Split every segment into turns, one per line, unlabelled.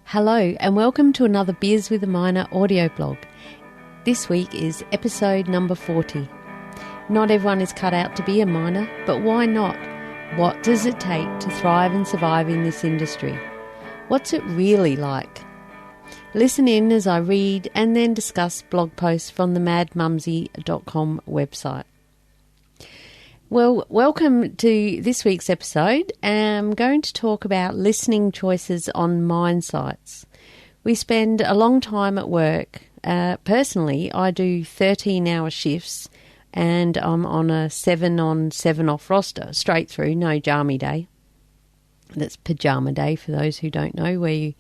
Hello and welcome to another Beers with a Miner audio blog. This week is episode number 40. Not everyone is cut out to be a miner, but why not? What does it take to thrive and survive in this industry? What's it really like? Listen in as I read and then discuss blog posts from the madmumsy.com website. Well, welcome to this week's episode. I'm going to talk about listening choices on mine sites. We spend a long time at work. Personally, I do 13-hour shifts and I'm on a 7 on, 7 off roster, straight through, no jammy day. That's pajama day for those who don't know, where you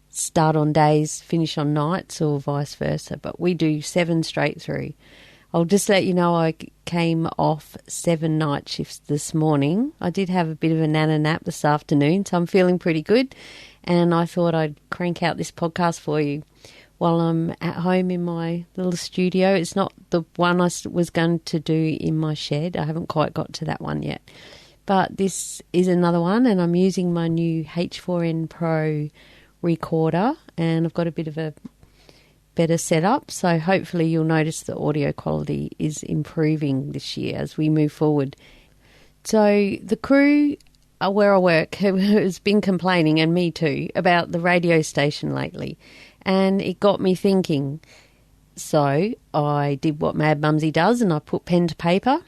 start on days, finish on nights or vice versa. But we do 7 straight through. I'll just let you know I came off 7 night shifts this morning. I did have a bit of a nana nap this afternoon, so I'm feeling pretty good. And I thought I'd crank out this podcast for you while I'm at home in my little studio. It's not the one I was going to do in my shed. I haven't quite got to that one yet. But this is another one, and I'm using my new H4n Pro recorder, and I've got a bit of a better setup, so hopefully you'll notice the audio quality is improving this year as we move forward. So the crew where I work has been complaining, and me too, about the radio station lately, and it got me thinking. So I did what Mad Mumsy does, and I put pen to paper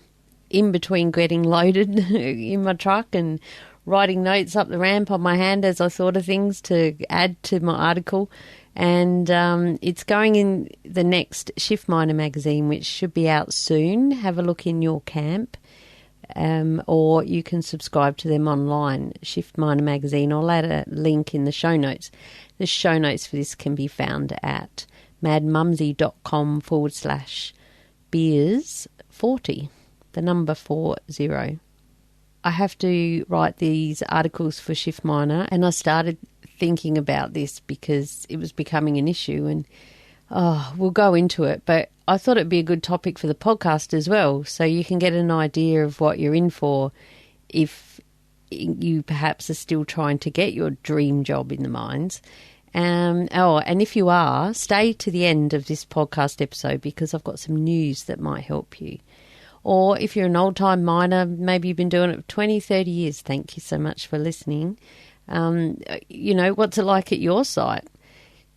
in between getting loaded in my truck and writing notes up the ramp on my hand as I thought of things to add to my article. And it's going in the next Shift Miner magazine, which should be out soon. Have a look in your camp, or you can subscribe to them online, Shift Miner magazine. I'll add a link in the show notes. The show notes for this can be found at madmumsy.com/beers40, the number 40. I have to write these articles for Shift Miner, and I started thinking about this because it was becoming an issue, and we'll go into it, but I thought it'd be a good topic for the podcast as well, so you can get an idea of what you're in for if you perhaps are still trying to get your dream job in the mines. And if you are, stay to the end of this podcast episode because I've got some news that might help you. Or if you're an old-time miner, maybe you've been doing it for 20, 30 years, thank you so much for listening. What's it like at your site?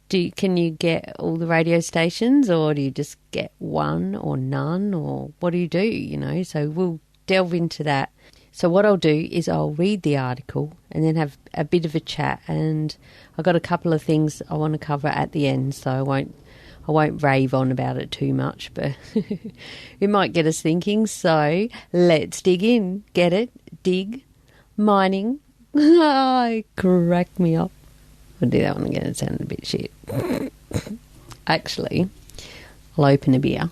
Can you get all the radio stations, or do you just get one or none, or what do you do, So we'll delve into that. So what I'll do is I'll read the article and then have a bit of a chat, and I've got a couple of things I want to cover at the end, so I won't rave on about it too much, but it might get us thinking. So let's dig in. Get it? Dig. Mining. Crack me up. I'll do that one again. It sounded a bit shit. Actually, I'll open a beer.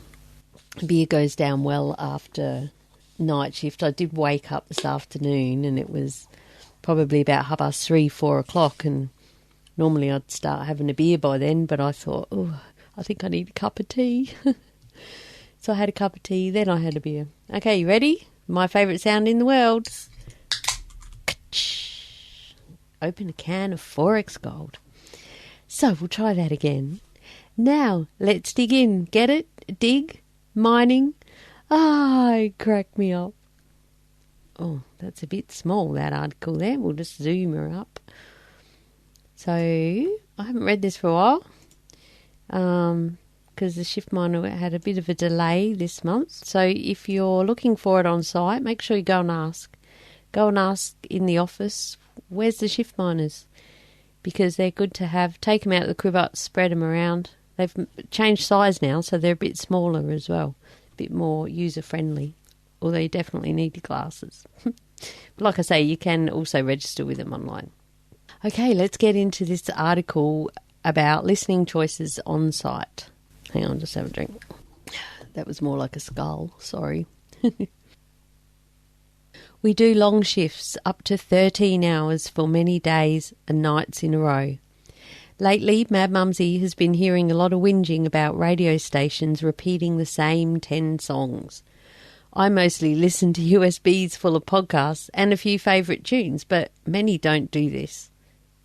Beer goes down well after night shift. I did wake up this afternoon and it was probably about 3:30, 4 o'clock, and normally I'd start having a beer by then, but I thought, I think I need a cup of tea. So I had a cup of tea, then I had a beer. Okay, you ready? My favourite sound in the world. Open a can of Forex Gold. So we'll try that again. Now, let's dig in. Get it? Dig? Mining? Crack me up. Oh, that's a bit small, that article there. We'll just zoom her up. So, I haven't read this for a while. Because the Shift Miner had a bit of a delay this month. So if you're looking for it on site, make sure you go and ask. Go and ask in the office, where's the Shift Miners? Because they're good to have. Take them out of the crib, spread them around. They've changed size now, so they're a bit smaller as well. A bit more user-friendly. Although you definitely need your glasses. But like I say, you can also register with them online. Okay, let's get into this article about listening choices on site. Hang on, just have a drink. That was more like a skull, sorry. We do long shifts, up to 13 hours for many days and nights in a row. Lately, Mad Mumsy has been hearing a lot of whinging about radio stations repeating the same 10 songs. I mostly listen to USBs full of podcasts and a few favourite tunes, but many don't do this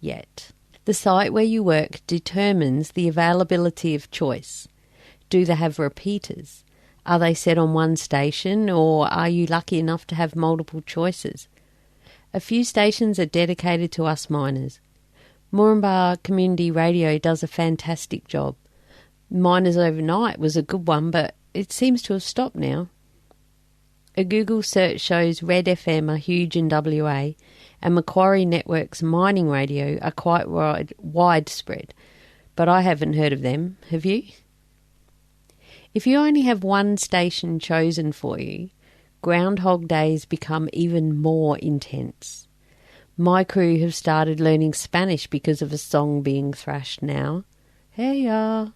yet. The site where you work determines the availability of choice. Do they have repeaters? Are they set on one station, or are you lucky enough to have multiple choices? A few stations are dedicated to us miners. Moranbah Community Radio does a fantastic job. Miners Overnight was a good one, but it seems to have stopped now. A Google search shows Red FM are huge in WA, and Macquarie Network's mining radio are quite widespread, but I haven't heard of them. Have you? If you only have one station chosen for you, Groundhog Days become even more intense. My crew have started learning Spanish because of a song being thrashed now. Hey ya!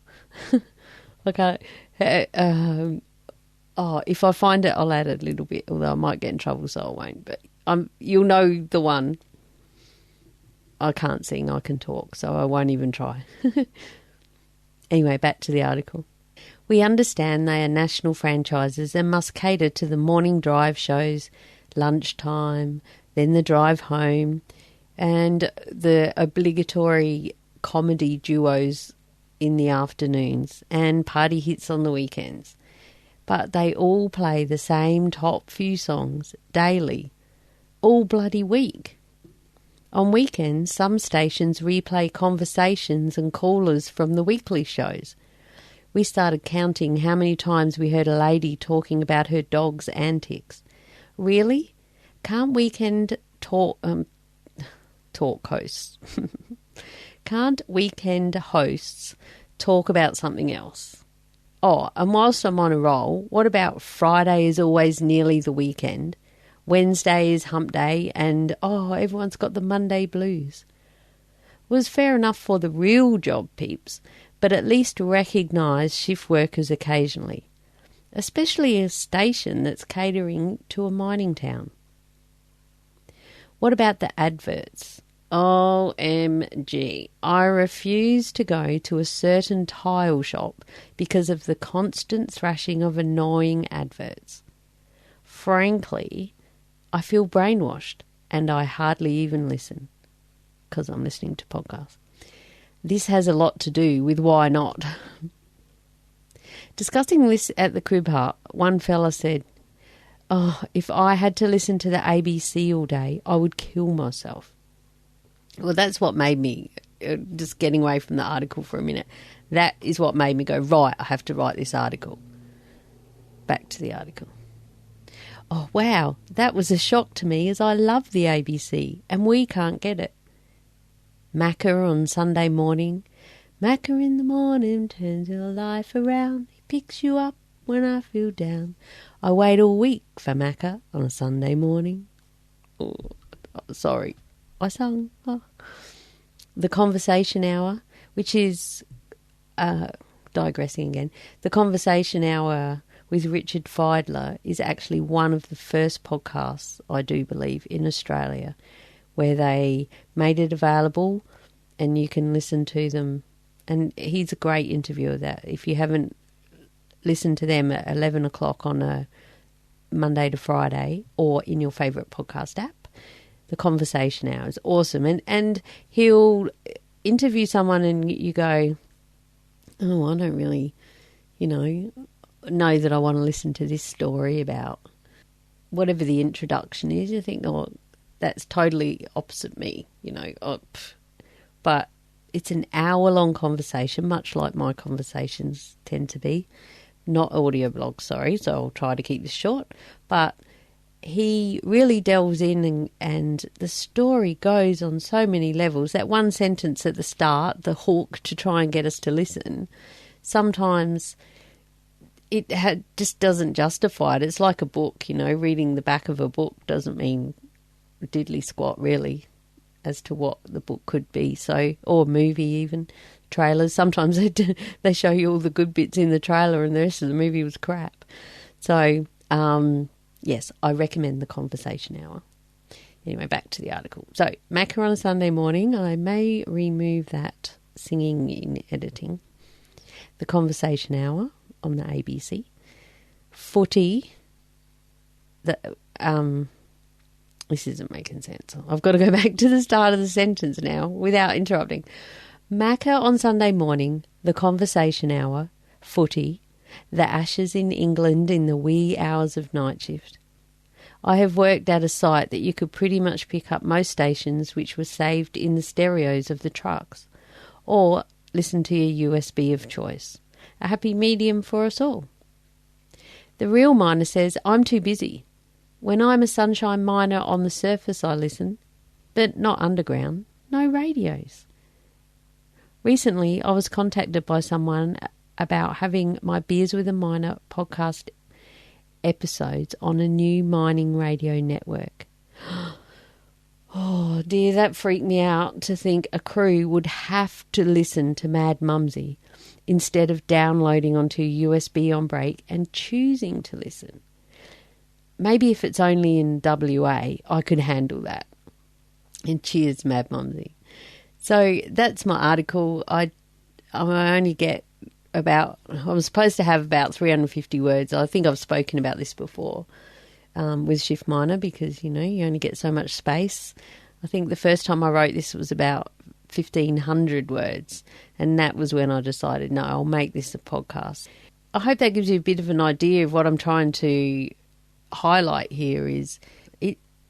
If I find it, I'll add a little bit, although I might get in trouble, so I won't. But you'll know the one. I can't sing, I can talk, so I won't even try. Anyway, back to the article. We understand they are national franchises and must cater to the morning drive shows, lunchtime, then the drive home, and the obligatory comedy duos in the afternoons and party hits on the weekends. But they all play the same top few songs daily, all bloody week. On weekends, some stations replay conversations and callers from the weekly shows. We started counting how many times we heard a lady talking about her dog's antics. Really? Can't weekend talk hosts? Can't weekend hosts talk about something else? Oh, and whilst I'm on a roll, what about Friday is always nearly the weekend, Wednesday is hump day, and everyone's got the Monday blues? It was fair enough for the real job peeps, but at least recognise shift workers occasionally, especially a station that's catering to a mining town. What about the adverts? OMG, I refuse to go to a certain tile shop because of the constant thrashing of annoying adverts. Frankly, I feel brainwashed and I hardly even listen because I'm listening to podcasts. This has a lot to do with why not. Discussing this at the crib hut, one fella said, if I had to listen to the ABC all day, I would kill myself. Well, that's what made me, just getting away from the article for a minute, that is what made me go, right, I have to write this article. Back to the article. Oh, wow, that was a shock to me as I love the ABC and we can't get it. Macca on Sunday morning. Macca in the morning turns your life around. He picks you up when I feel down. I wait all week for Macca on a Sunday morning. Oh, sorry, I sung. The Conversation Hour, which is, digressing again, the Conversation Hour with Richard Fidler is actually one of the first podcasts, I do believe, in Australia, where they made it available and you can listen to them. And he's a great interviewer. That if you haven't listened to them at 11 o'clock on a Monday to Friday or in your favourite podcast app, the Conversation Hour is awesome. And he'll interview someone and you go, I don't really, know that I want to listen to this story about whatever the introduction is. You think, that's totally opposite me, But it's an hour-long conversation, much like my conversations tend to be. Not audio blogs, sorry, so I'll try to keep this short. But he really delves in and the story goes on so many levels. That one sentence at the start, the hook to try and get us to listen, sometimes it just doesn't justify it. It's like a book, reading the back of a book doesn't mean diddly squat really as to what the book could be. So, or movie even, trailers. Sometimes they show you all the good bits in the trailer and the rest of the movie was crap. So, yes, I recommend the Conversation Hour. Anyway, back to the article. So, Macca on a Sunday morning. I may remove that singing in editing. The Conversation Hour on the ABC. Footy. This isn't making sense. I've got to go back to the start of the sentence now without interrupting. Macca on Sunday morning, the conversation hour, footy, the Ashes in England in the wee hours of night shift. I have worked at a site that you could pretty much pick up most stations which were saved in the stereos of the trucks, or listen to your USB of choice. A happy medium for us all. The real miner says, I'm too busy. When I'm a sunshine miner on the surface I listen, but not underground, no radios. Recently I was contacted by someone about having my Beers with a Miner podcast episodes on a new mining radio network. Oh dear, that freaked me out to think a crew would have to listen to Mad Mumsy instead of downloading onto USB on break and choosing to listen. Maybe if it's only in WA, I could handle that. And cheers, Mad Mumsy. So that's my article. I only get I was supposed to have about 350 words. I think I've spoken about this before with Shift Miner because, you only get so much space. I think the first time I wrote this was about 1,500 words, and that was when I decided, no, I'll make this a podcast. I hope that gives you a bit of an idea of what I'm trying to highlight here is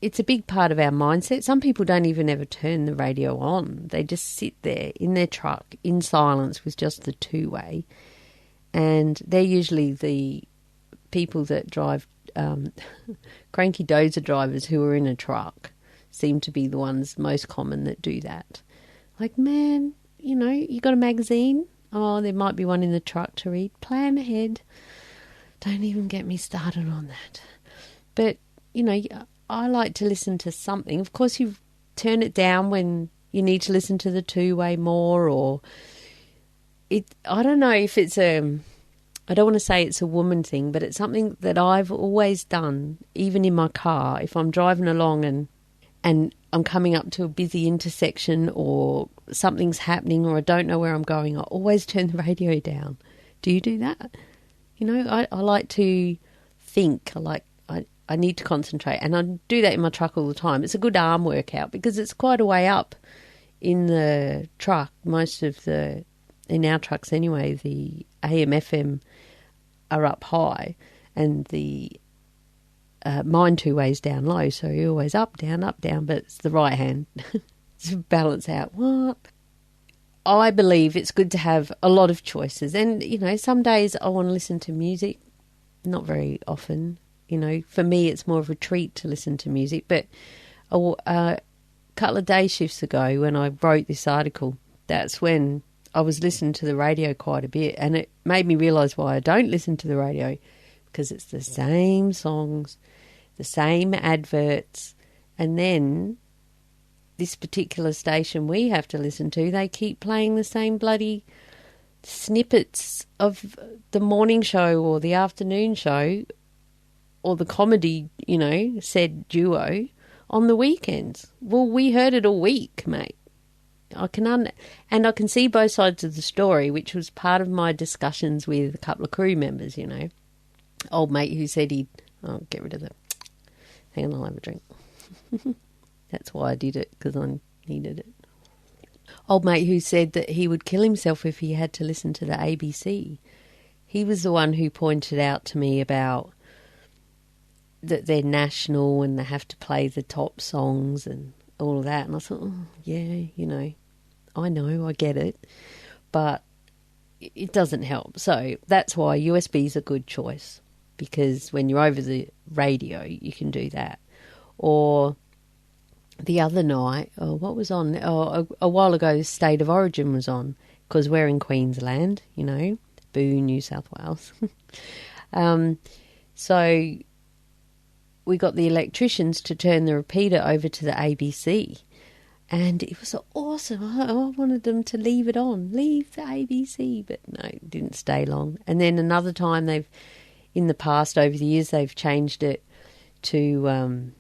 it's a big part of our mindset. Some people don't even ever turn the radio on. They just sit there in their truck in silence with just the two-way, and they're usually the people that drive cranky dozer drivers who are in a truck seem to be the ones most common that do that. Like, man, you got a magazine? Oh, there might be one in the truck to read. Plan ahead. Don't even get me started on that. But, I like to listen to something. Of course, you turn it down when you need to listen to the two-way more, or I don't know if it's I don't want to say it's a woman thing, but it's something that I've always done, even in my car. If I'm driving along and I'm coming up to a busy intersection or something's happening or I don't know where I'm going, I always turn the radio down. Do you do that? I like to think. I need to concentrate, and I do that in my truck all the time. It's a good arm workout because it's quite a way up in the truck. In our trucks anyway, the AM, FM are up high, and the mine two-ways down low, so you're always up, down, but it's the right hand to balance out. What? I believe it's good to have a lot of choices, and, some days I want to listen to music, not very often. For me, it's more of a treat to listen to music. But a couple of day shifts ago when I wrote this article, that's when I was listening to the radio quite a bit. And it made me realise why I don't listen to the radio, because it's the same songs, the same adverts. And then this particular station we have to listen to, they keep playing the same bloody snippets of the morning show or the afternoon show or the comedy, said duo on the weekends. Well, we heard it all week, mate. I can see both sides of the story, which was part of my discussions with a couple of crew members, Old mate who said get rid of the... Hang on, I'll have a drink. That's why I did it, because I needed it. Old mate who said that he would kill himself if he had to listen to the ABC. He was the one who pointed out to me about that they're national and they have to play the top songs and all of that. And I thought, yeah, I know, I get it, but it doesn't help. So that's why USB is a good choice, because when you're over the radio, you can do that. Or the other night, what was on? A while ago, State of Origin was on, because we're in Queensland, boo, New South Wales. So we got the electricians to turn the repeater over to the ABC, and it was awesome. I wanted them to leave it on, leave the ABC, but no, it didn't stay long. And then another time in the past, over the years, they've changed it to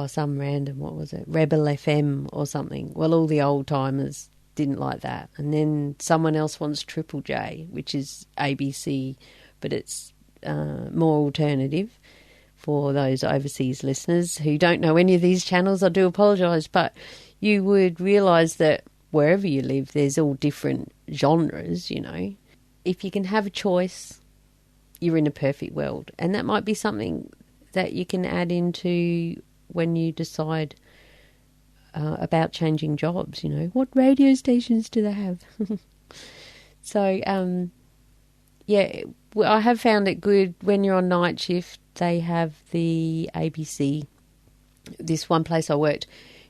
some random, what was it, Rebel FM or something. Well, all the old timers didn't like that. And then someone else wants Triple J, which is ABC, but it's more alternative for those overseas listeners who don't know any of these channels, I do apologise, but you would realise that wherever you live, there's all different genres, you know. If you can have a choice, you're in a perfect world. And that might be something that you can add into when you decide about changing jobs, you know. What radio stations do they have? So, yeah, I have found it good when you're on night shift. They have the ABC. This one place I worked,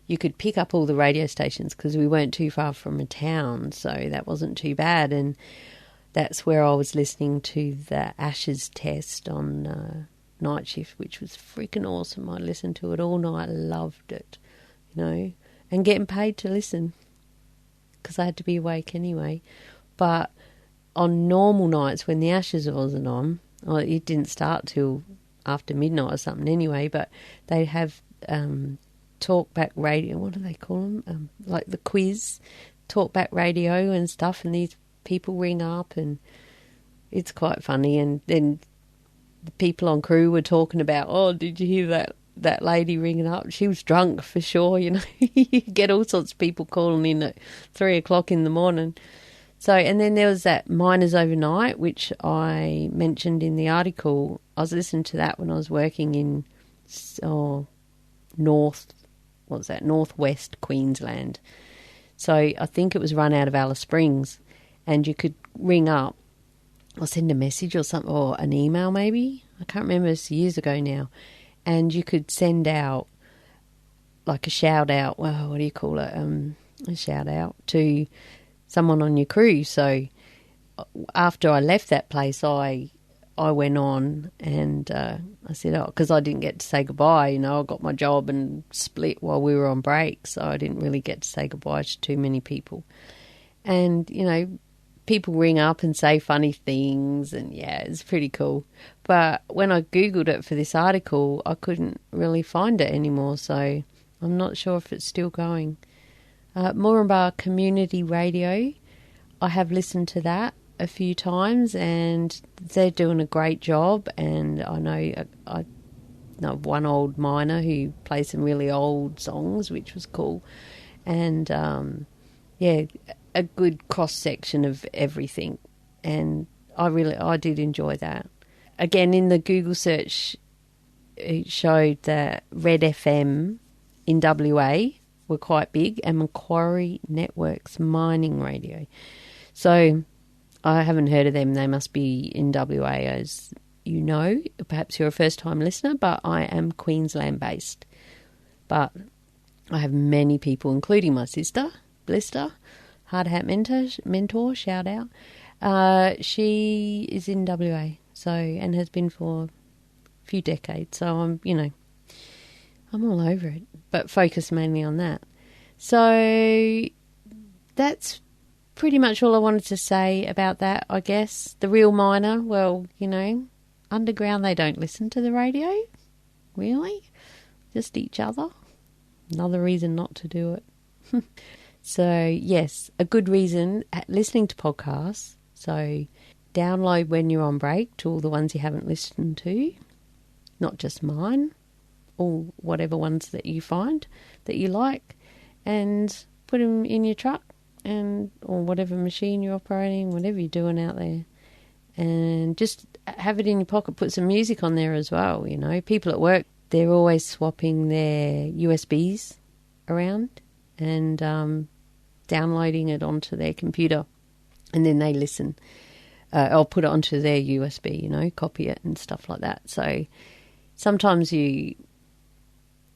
you could pick up all the radio stations because we weren't too far from a town, so that wasn't too bad. And that's where I was listening to the Ashes test on night shift, which was freaking awesome. I listened to it all night, loved it, you know, and getting paid to listen because I had to be awake anyway. But on normal nights when the Ashes wasn't on, well, it didn't start till after midnight or something anyway, but they have talkback radio, what do they call them? Like the quiz, talkback radio and stuff, and these people ring up and it's quite funny. And then the people on crew were talking about, oh, did you hear that lady ringing up? She was drunk for sure, you know. You get all sorts of people calling in at 3 o'clock in the morning. So, and then there was that Miners Overnight, which I mentioned in the article. I was listening to that when I was working in northwest Queensland. So I think it was run out of Alice Springs, and you could ring up or send a message or something, or an email maybe. I can't remember, it's years ago now. And you could send out like a shout out, well, what do you call it? A shout out to someone on your crew. So after I left that place, I went on and I said, oh, because I didn't get to say goodbye, you know, I got my job and split while we were on break, so I didn't really get to say goodbye to too many people. And, you know, people ring up and say funny things, and yeah, it's pretty cool. But when I Googled it for this article, I couldn't really find it anymore, so I'm not sure if it's still going. Moranbah Community Radio, I have listened to that a few times and they're doing a great job. And I know one old miner who plays some really old songs, which was cool. And yeah, a good cross section of everything. And I did enjoy that. Again, in the Google search, it showed that Red FM in WA were quite big, and Macquarie Networks Mining Radio. So I haven't heard of them. They must be in WA, as you know. Perhaps you're a first-time listener, but I am Queensland-based. But I have many people, including my sister, Blister, Hard Hat Mentor, shout out. She is in WA, and has been for a few decades. So I'm all over it, but focus mainly on that. So that's pretty much all I wanted to say about that, I guess. The real miner, well, you know, underground they don't listen to the radio, really, just each other. Another reason not to do it. So, yes, a good reason, listening to podcasts. So download when you're on break to all the ones you haven't listened to, not just mine, or whatever ones that you find that you like, and put them in your truck or whatever machine you're operating, whatever you're doing out there, and just have it in your pocket. Put some music on there as well, you know. People at work, they're always swapping their USBs around and downloading it onto their computer, and then they listen. I'll put it onto their USB, you know, copy it and stuff like that. So sometimes you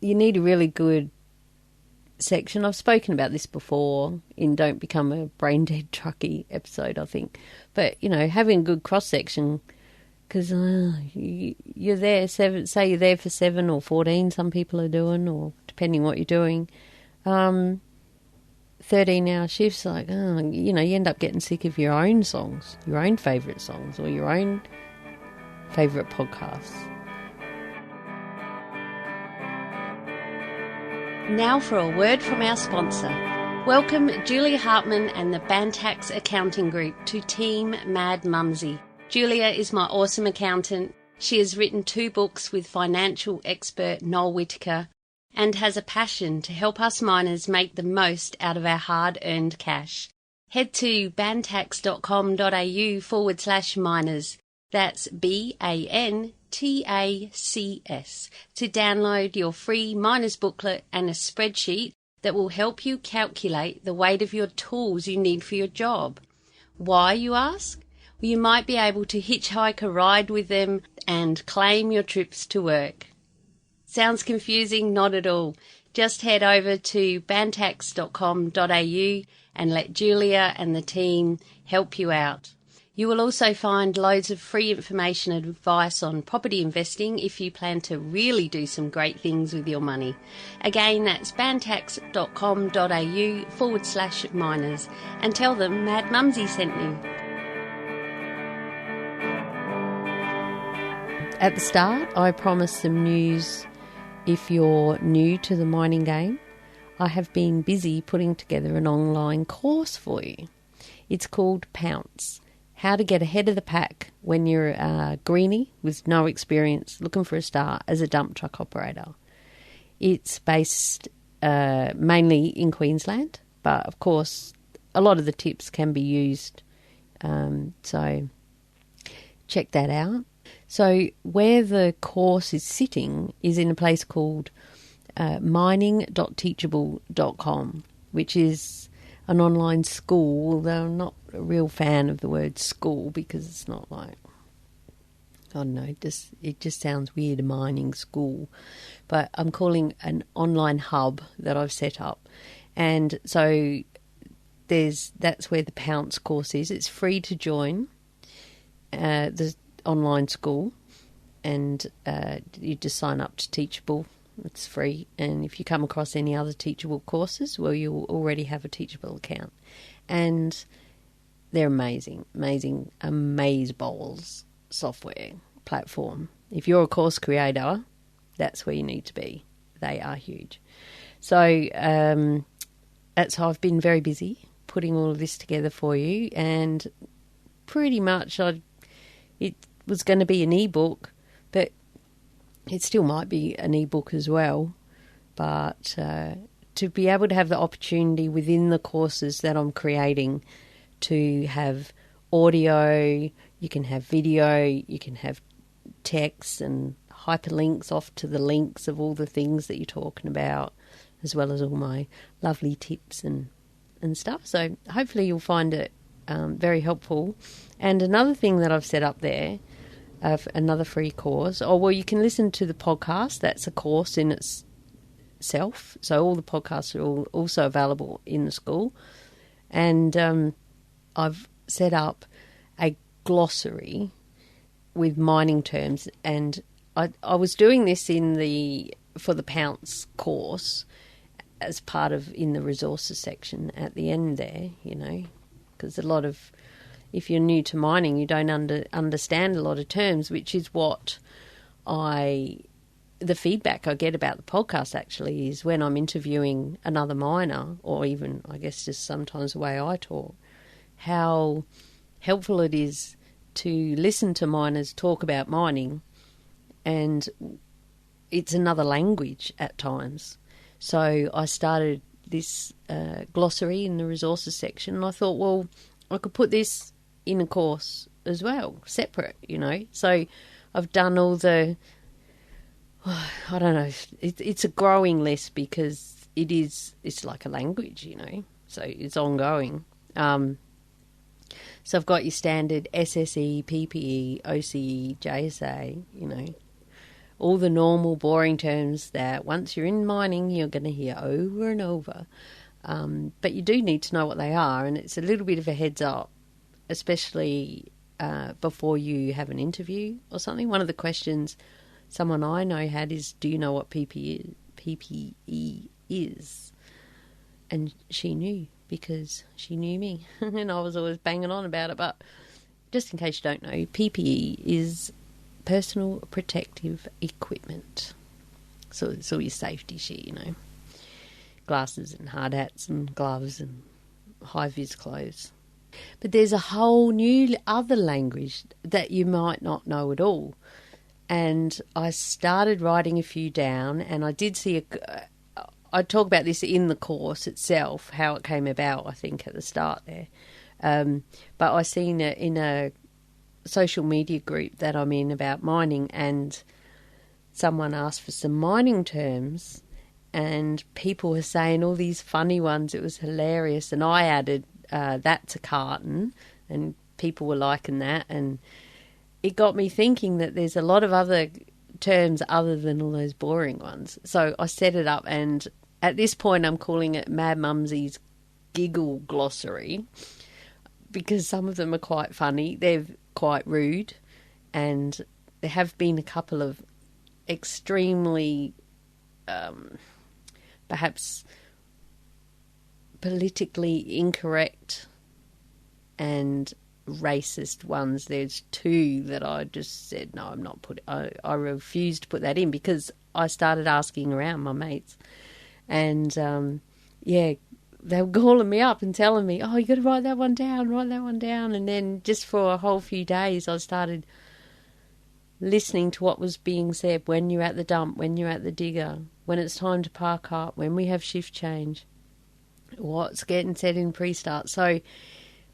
need a really good section. I've spoken about this before in Don't Become a Brain Dead Truckie episode, I think. But, you know, having a good cross-section, because you're there, say you're there for 7 or 14, some people are doing, or depending what you're doing, 13-hour shifts, like, you know, you end up getting sick of your own songs, your own favourite songs, or your own favourite podcasts. Now for a word from our sponsor. Welcome Julia Hartman and the Bantax Accounting Group to Team Mad Mumsy. Julia is my awesome accountant. She has written 2 books with financial expert Noel Whittaker and has a passion to help us miners make the most out of our hard-earned cash. Head to bantax.com.au/miners. That's BANTACS to download your free miners booklet and a spreadsheet that will help you calculate the weight of your tools you need for your job. Why, you ask? Well, you might be able to hitchhike a ride with them and claim your trips to work. Sounds confusing? Not at all. Just head over to bantax.com.au and let Julia and the team help you out. You will also find loads of free information and advice on property investing if you plan to really do some great things with your money. Again, that's bantax.com.au/miners, and tell them Mad Mumsy sent you. At the start, I promised some news if you're new to the mining game. I have been busy putting together an online course for you. It's called Pounce. How to get ahead of the pack when you're a greenie with no experience looking for a start as a dump truck operator. It's based mainly in Queensland, but of course a lot of the tips can be used. So check that out. So where the course is sitting is in a place called mining.teachable.com, which is an online school, though I'm not a real fan of the word school because it's not like, I don't know, it just sounds weird, a mining school. But I'm calling an online hub that I've set up. And so that's where the Pounce course is. It's free to join the online school, and you just sign up to Teachable. It's free, and if you come across any other Teachable courses, well, you'll already have a Teachable account. And they're amazing amazeballs software platform. If you're a course creator, that's where you need to be. They are huge. So that's how I've been very busy putting all of this together for you, and pretty much it was going to be an ebook, but it still might be an ebook as well. But to be able to have the opportunity within the courses that I'm creating to have audio, you can have video, you can have text and hyperlinks off to the links of all the things that you're talking about, as well as all my lovely tips and stuff. So hopefully you'll find it very helpful. And another thing that I've set up there, another free course, you can listen to the podcast. That's a course in itself. So all the podcasts are also available in the school. And I've set up a glossary with mining terms. And I was doing this for the Pounce course as part of in the resources section at the end there, because if you're new to mining, you don't understand a lot of terms, which is what the feedback I get about the podcast actually is when I'm interviewing another miner, or even, I guess, just sometimes the way I talk, how helpful it is to listen to miners talk about mining, and it's another language at times. So I started this glossary in the resources section, and I thought, well, I could put this in a course as well, separate, So I've done all the, I don't know, it's a growing list because it's like a language, so it's ongoing. So I've got your standard SSE, PPE, OCE, JSA, all the normal boring terms that once you're in mining you're going to hear over and over. But you do need to know what they are, and it's a little bit of a heads up, especially before you have an interview or something. One of the questions someone I know had is, do you know what PPE is? And she knew, because she knew me, and I was always banging on about it. But just in case you don't know, PPE is personal protective equipment. So it's all your safety shit, glasses and hard hats and gloves and high-vis clothes. But there's a whole new other language that you might not know at all. and I started writing a few down, and I did see I talk about this in the course itself, how it came about, I think, at the start there. But I seen it in a social media group that I'm in about mining, and someone asked for some mining terms, and people were saying all these funny ones. It was hilarious, and I added that's a carton, and people were liking that, and it got me thinking that there's a lot of other terms other than all those boring ones. So I set it up, and at this point I'm calling it Mad Mumsy's Giggle Glossary, because some of them are quite funny. They're quite rude, and there have been a couple of extremely perhaps politically incorrect and racist ones. There's two that I just said, no, I'm not putting, I refused to put that in, because I started asking around my mates, and they were calling me up and telling me, oh, you got to write that one down, and then just for a whole few days I started listening to what was being said when you're at the dump, when you're at the digger, when it's time to park up, when we have shift change, what's getting said in pre-start. So,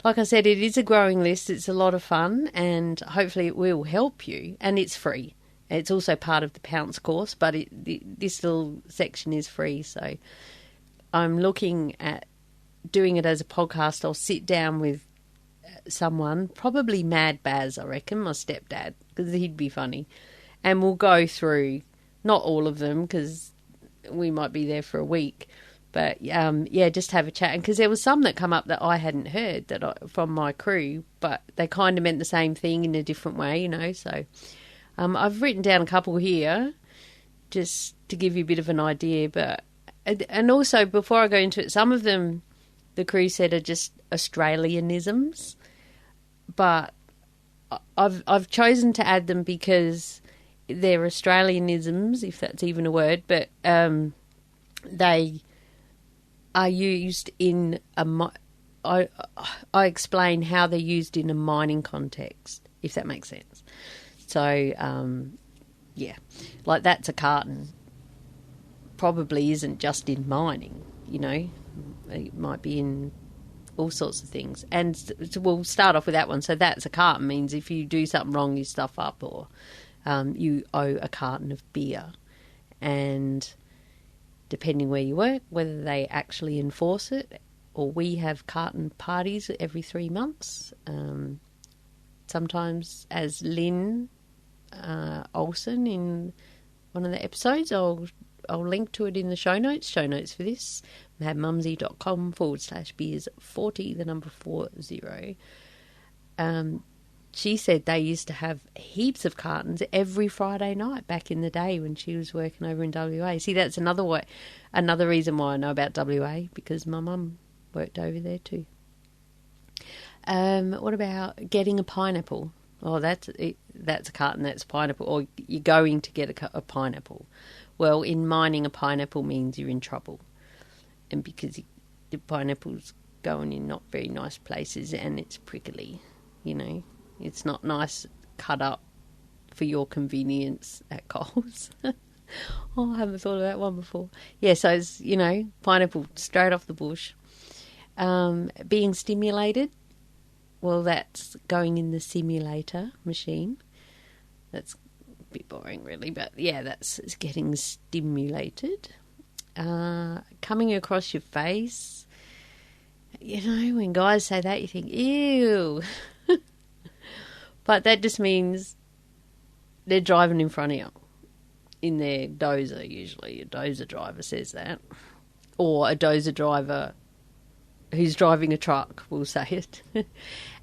like I said, it is a growing list. It's a lot of fun, and hopefully it will help you, and it's free. It's also part of the Pounce course, but this little section is free. So I'm looking at doing it as a podcast. I'll sit down with someone, probably Mad Baz, I reckon, my stepdad, because he'd be funny, and we'll go through, not all of them, because we might be there for a week, but just have a chat. And because there was some that come up that I hadn't heard from my crew, but they kind of meant the same thing in a different way, so I've written down a couple here just to give you a bit of an idea. But and also, before I go into it, some of them the crew said are just Australianisms, but I've chosen to add them because they're Australianisms, if that's even a word, but they are used in I explain how they're used in a mining context, if that makes sense. So, like that's a carton probably isn't just in mining, it might be in all sorts of things. And so we'll start off with that one. So that's a carton means if you do something wrong, you stuff up, or you owe a carton of beer. And depending where you work, whether they actually enforce it, or we have carton parties every 3 months. Sometimes, as Lynn Olsen in one of the episodes, I'll link to it in the show notes for this, madmumsy.com/beers40, the number 40. She said they used to have heaps of cartons every Friday night back in the day when she was working over in WA. See, that's another reason why I know about WA, because my mum worked over there too. What about getting a pineapple? Oh, that's a carton, that's pineapple. Or you're going to get a pineapple. Well, in mining, a pineapple means you're in trouble. And because the pineapple's going in not very nice places and it's prickly, It's not nice cut up for your convenience at Coles. Oh, I haven't thought of that one before. Yeah, so it's, pineapple straight off the bush. Being stimulated, well, that's going in the simulator machine. That's a bit boring, really, but yeah, it's getting stimulated. Coming across your face. When guys say that, you think, ew. But that just means they're driving in front of you in their dozer, usually. A dozer driver says that. Or a dozer driver who's driving a truck will say it.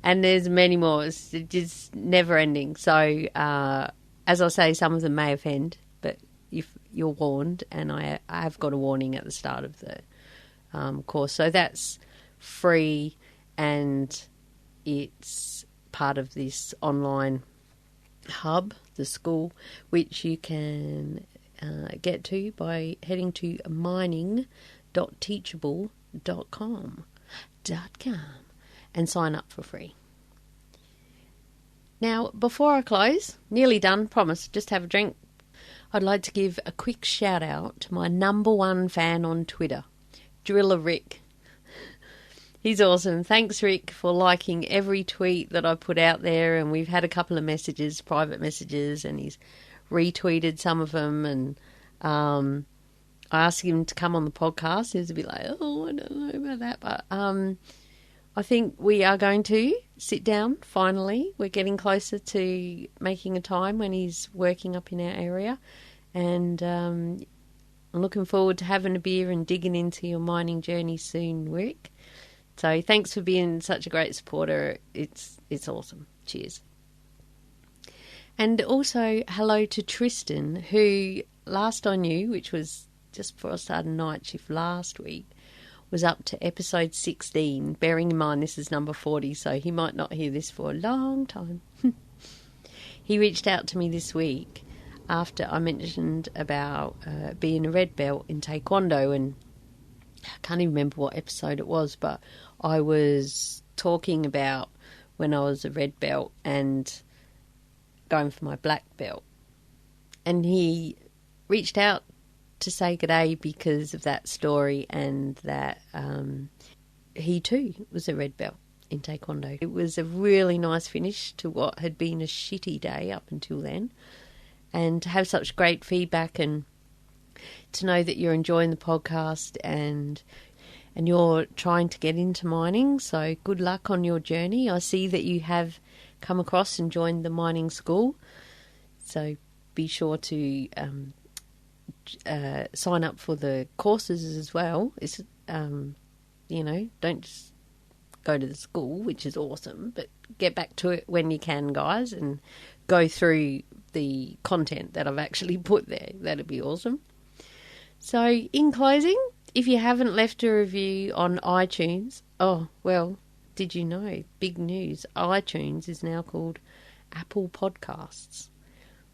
And there's many more. It's just never ending. So, as I say, some of them may offend, but if you're warned, and I have got a warning at the start of the course. So that's free, and it's part of this online hub, the school, which you can get to by heading to mining.teachable.com and sign up for free. Now, before I close, nearly done, promise, just have a drink, I'd like to give a quick shout out to my number one fan on Twitter, Driller Rick. He's awesome. Thanks, Rick, for liking every tweet that I put out there, and we've had a couple of messages, private messages, and he's retweeted some of them, and I asked him to come on the podcast. He was a bit like, oh, I don't know about that, but I think we are going to sit down, finally. We're getting closer to making a time when he's working up in our area. And I'm looking forward to having a beer and digging into your mining journey soon, Rick. So thanks for being such a great supporter. It's awesome. Cheers. And also hello to Tristan, who last I knew, which was just before I started night shift last week, was up to episode 16, bearing in mind this is number 40, so he might not hear this for a long time. He reached out to me this week after I mentioned about being a red belt in Taekwondo, and I can't even remember what episode it was, but I was talking about when I was a red belt and going for my black belt. And he reached out to say g'day because of that story, and that he too was a red belt in Taekwondo. It was a really nice finish to what had been a shitty day up until then, and to have such great feedback and to know that you're enjoying the podcast and you're trying to get into mining. So good luck on your journey. I see that you have come across and joined the mining school, so be sure to sign up for the courses as well. It's, don't just go to the school, which is awesome, but get back to it when you can, guys, and go through the content that I've actually put there. That'd be awesome. So in closing, if you haven't left a review on iTunes, oh, well, did you know? Big news. iTunes is now called Apple Podcasts.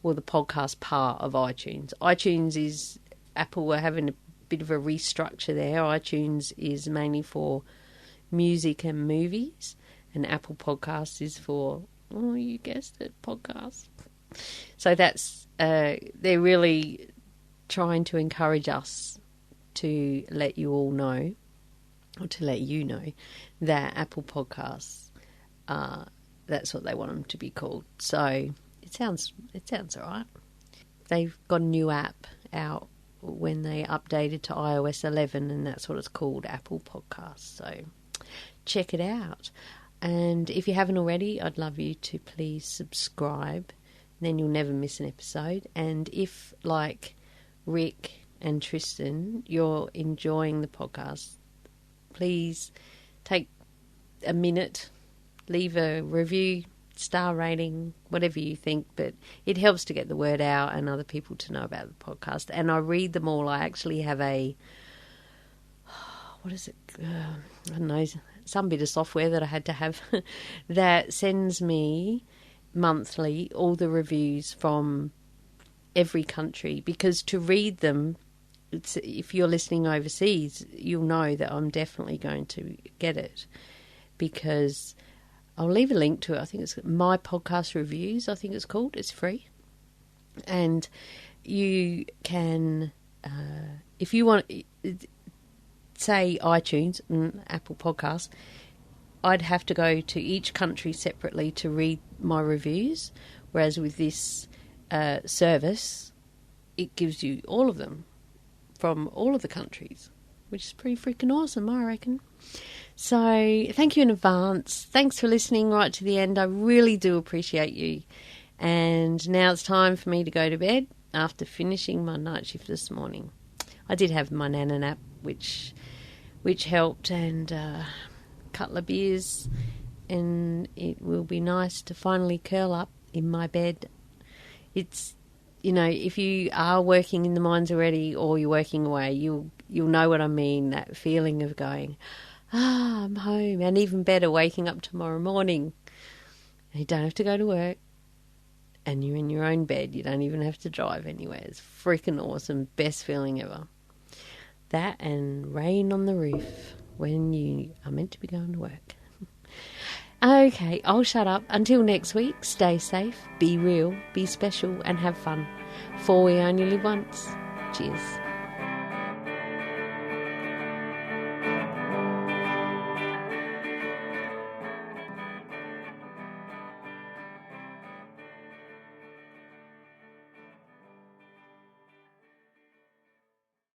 Or the podcast part of iTunes. iTunes is, Apple are having a bit of a restructure there. iTunes is mainly for music and movies, and Apple Podcasts is for, oh, you guessed it, podcasts. So that's, they're really trying to encourage us to let you all know, or to let you know, that Apple Podcasts, that's what they want them to be called. So It sounds all right. They've got a new app out when they updated to iOS 11, and that's what it's called, Apple Podcasts. So check it out. And if you haven't already, I'd love you to please subscribe. Then you'll never miss an episode. And if, like Rick and Tristan, you're enjoying the podcast, please take a minute, leave a review, star rating, whatever you think, but it helps to get the word out and other people to know about the podcast. And I read them all. I actually have a, what is it? I don't know, some bit of software that I had to have that sends me monthly all the reviews from every country, because to read them, if you're listening overseas, you'll know that I'm definitely going to get it, because I'll leave a link to it. I think it's My Podcast Reviews, I think it's called. It's free. And you can, if you want, say iTunes and Apple Podcasts, I'd have to go to each country separately to read my reviews. Whereas with this service, it gives you all of them from all of the countries, which is pretty freaking awesome, I reckon. So thank you in advance. Thanks for listening right to the end. I really do appreciate you. And now it's time for me to go to bed after finishing my night shift this morning. I did have my nana nap, which helped, and a couple of beers, and it will be nice to finally curl up in my bed. It's, if you are working in the mines already or you're working away, you'll know what I mean, that feeling of going, I'm home. And even better, waking up tomorrow morning. You don't have to go to work, and you're in your own bed. You don't even have to drive anywhere. It's freaking awesome. Best feeling ever. That and rain on the roof when you are meant to be going to work. Okay, I'll shut up. Until next week, stay safe, be real, be special, and have fun. For we only live once. Cheers.